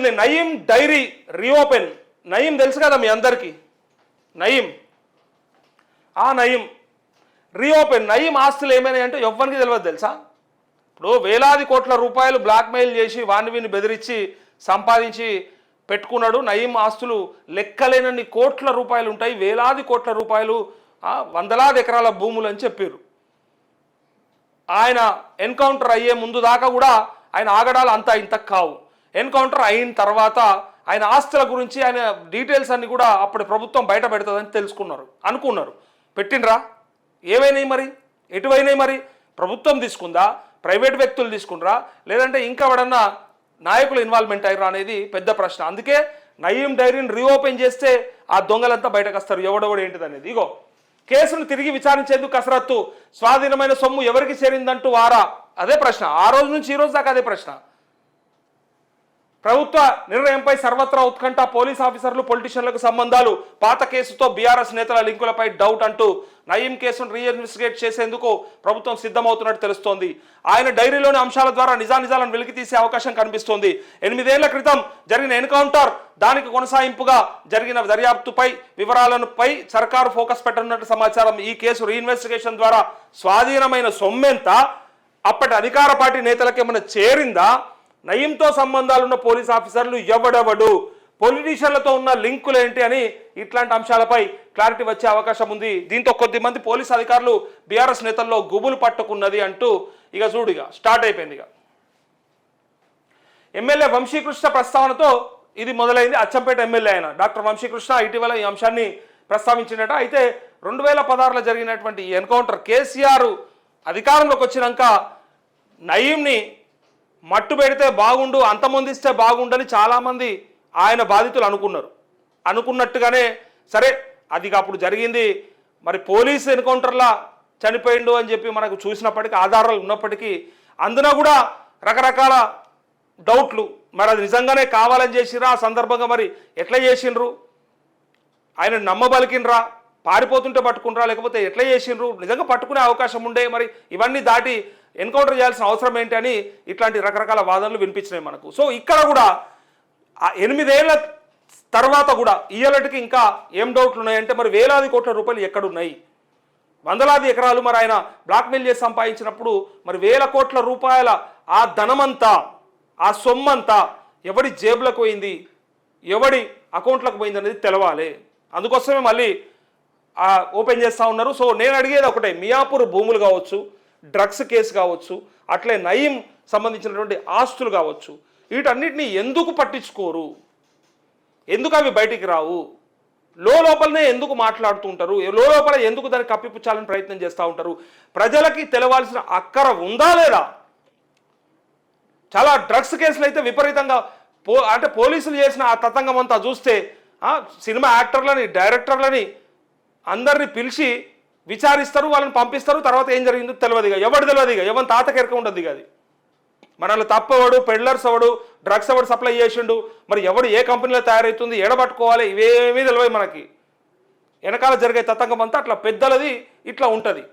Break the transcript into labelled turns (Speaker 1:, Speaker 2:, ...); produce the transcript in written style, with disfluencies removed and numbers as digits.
Speaker 1: అసలు Nayeem dairy reopen, Nayeem తెలుసు కదా మీ అందరికీ, నయీం నయీం రీఓపెన్, నయీం ఆస్తులు ఏమైనా అంటే ఎవ్వరికి తెలియదు తెలుసా. ఇప్పుడు వేలాది కోట్ల రూపాయలు బ్లాక్మెయిల్ చేసి వాడిని బెదిరించి సంపాదించి పెట్టుకున్నాడు. నయీం ఆస్తులు లెక్కలేనన్ని కోట్ల రూపాయలు ఉంటాయి, వేలాది కోట్ల రూపాయలు, వందలాది ఎకరాల భూములు అని చెప్పారు. ఆయన ఎన్కౌంటర్ అయ్యే ముందు దాకా కూడా ఆయన ఆగడాలు అంతా ఇంత కావు. ఎన్కౌంటర్ అయిన తర్వాత ఆయన ఆస్తుల గురించి ఆయన డీటెయిల్స్ అన్ని కూడా అప్పుడు ప్రభుత్వం బయట పెడుతుందని అనుకున్నారు. పెట్టినరా? ఏమైనాయి మరి? ఎటువైనాయి మరి? ప్రభుత్వం తీసుకుందా, ప్రైవేట్ వ్యక్తులు తీసుకున్నారా, లేదంటే ఇంకా ఎవడన్నా నాయకులు ఇన్వాల్వ్మెంట్ అయ్యారా అనేది పెద్ద ప్రశ్న. అందుకే నయీం డైరీని రీఓపెన్ చేస్తే ఆ దొంగలంతా బయటకు వస్తారు, ఎవడెవడు ఏంటిది అనేది. ఇగో కేసును తిరిగి విచారించేందుకు కసరత్తు, స్వాధీనమైన సొమ్ము ఎవరికి చేరిందంటూ వారా, అదే ప్రశ్న. ఆ రోజు నుంచి ఈ రోజు దాకా అదే ప్రశ్న. ప్రభుత్వ నిర్ణయంపై సర్వత్రా ఉత్కంఠ, పోలీస్ ఆఫీసర్లు పొలిటీషియన్లకు సంబంధాలు, పాత కేసుతో బీఆర్ఎస్ నేతల లింకులపై డౌట్ అంటూ నయీం కేసును రీఇన్వెస్టిగేట్ చేసేందుకు ప్రభుత్వం సిద్ధమవుతున్నట్టు తెలుస్తోంది. ఆయన డైరీలోని అంశాల ద్వారా నిజానిజాలను వెలికి తీసే అవకాశం కనిపిస్తోంది. 8 ఏళ్ల క్రితం జరిగిన ఎన్కౌంటర్, దానికి కొనసాగింపుగా జరిగిన దర్యాప్తుపై వివరాలపై సర్కారు ఫోకస్ పెట్టనున్నట్టు సమాచారం. ఈ కేసు రీఇన్వెస్టిగేషన్ ద్వారా స్వాధీనమైన సొమ్మెంత, అప్పటి అధికార పార్టీ నేతలకు ఏమైనా చేరిందా, నయీంతో సంబంధాలున్న పోలీస్ ఆఫీసర్లు ఎవడెవడు, పొలిటీషియన్లతో ఉన్న లింకులు ఏంటి అని ఇట్లాంటి అంశాలపై క్లారిటీ వచ్చే అవకాశం ఉంది. దీంతో కొద్దిమంది పోలీస్ అధికారులు బీఆర్ఎస్ నేతల్లో గుబులు పట్టుకున్నది అంటూ ఇక చూడు ఇక స్టార్ట్ అయిపోయింది. ఇక ఎమ్మెల్యే వంశీకృష్ణ ప్రస్తావనతో ఇది మొదలైంది. అచ్చంపేట ఎమ్మెల్యే అయిన డాక్టర్ వంశీకృష్ణ ఇటీవల ఈ అంశాన్ని ప్రస్తావించినట. అయితే 2016లో జరిగినటువంటి ఈ ఎన్కౌంటర్, కేసీఆర్ అధికారంలోకి వచ్చినాక నయీంని మట్టు పెడితే బాగుండు, అంతమొందిస్తే బాగుండని చాలామంది ఆయన బాధితులు అనుకున్నట్టుగానే సరే అది అప్పుడు జరిగింది. మరి పోలీస్ ఎన్కౌంటర్లా చనిపోయిండు అని చెప్పి మనకు చూసినప్పటికీ, ఆధారాలు ఉన్నప్పటికీ అందున కూడా రకరకాల డౌట్లు. మరి అది నిజంగానే కావాలని చేసిరా, ఆ సందర్భంగా మరి ఎట్లా చేసిండ్రు, ఆయన నమ్మబలికినరా, పారిపోతుంటే పట్టుకునరా, లేకపోతే ఎట్లా చేసిండ్రు, నిజంగా పట్టుకునే అవకాశం ఉండే, మరి ఇవన్నీ దాటి ఎన్కౌంటర్ చేయాల్సిన అవసరం ఏంటి అని ఇట్లాంటి రకరకాల వాదనలు వినిపించినాయి మనకు. సో ఇక్కడ కూడా 8 ఏళ్ల తర్వాత కూడా ఇయ్యలటికి ఇంకా ఏం డౌట్లు ఉన్నాయంటే, మరి వేలాది కోట్ల రూపాయలు ఎక్కడున్నాయి, వందలాది ఎకరాలు మరి ఆయన బ్లాక్మెయిల్ చేసి సంపాదించినప్పుడు మరి వేల కోట్ల రూపాయల ఆ ధనమంతా, ఆ సొమ్మంతా ఎవడి జేబులకు పోయింది, ఎవడి అకౌంట్లకు పోయింది అనేది తెలవాలి. అందుకోసమే మళ్ళీ ఓపెన్ చేస్తూ ఉన్నారు. సో నేను అడిగేది ఒకటే, మియాపూర్ భూములు కావచ్చు, డ్రగ్స్ కేసు కావచ్చు, అట్లే నయీం సంబంధించినటువంటి ఆస్తులు కావచ్చు, వీటన్నిటిని ఎందుకు పట్టించుకోరు, ఎందుకు అవి బయటికి రావు, లోపలనే ఎందుకు మాట్లాడుతూ ఉంటారు, లోపల ఎందుకు దాన్ని కప్పిపుచ్చాలని ప్రయత్నం చేస్తూ ఉంటారు, ప్రజలకి తెలవాల్సిన అక్కర ఉందా లేదా? చాలా డ్రగ్స్ కేసులు అయితే విపరీతంగా అంటే పోలీసులు చేసిన ఆ తతంగం అంతా చూస్తే సినిమా యాక్టర్లని, డైరెక్టర్లని అందరినీ పిలిచి విచారిస్తారు, వాళ్ళని పంపిస్తారు, తర్వాత ఏం జరిగిందో తెలియదు. ఎవడు తెలియదు, ఎవరి తాతకెరక ఉండదు. అది మనల్ని తప్పవాడు, పెడ్లర్స్ ఎవడు, డ్రగ్స్ ఎవడు సప్లై చేసిండు, మరి ఎవడు ఏ కంపెనీలో తయారవుతుంది, ఎడబట్టుకోవాలి, ఇవేమీ తెలియదు మనకి. వెనకాల జరిగే తతంగం అంతా అట్లా పెద్దలది ఇట్లా ఉంటుంది.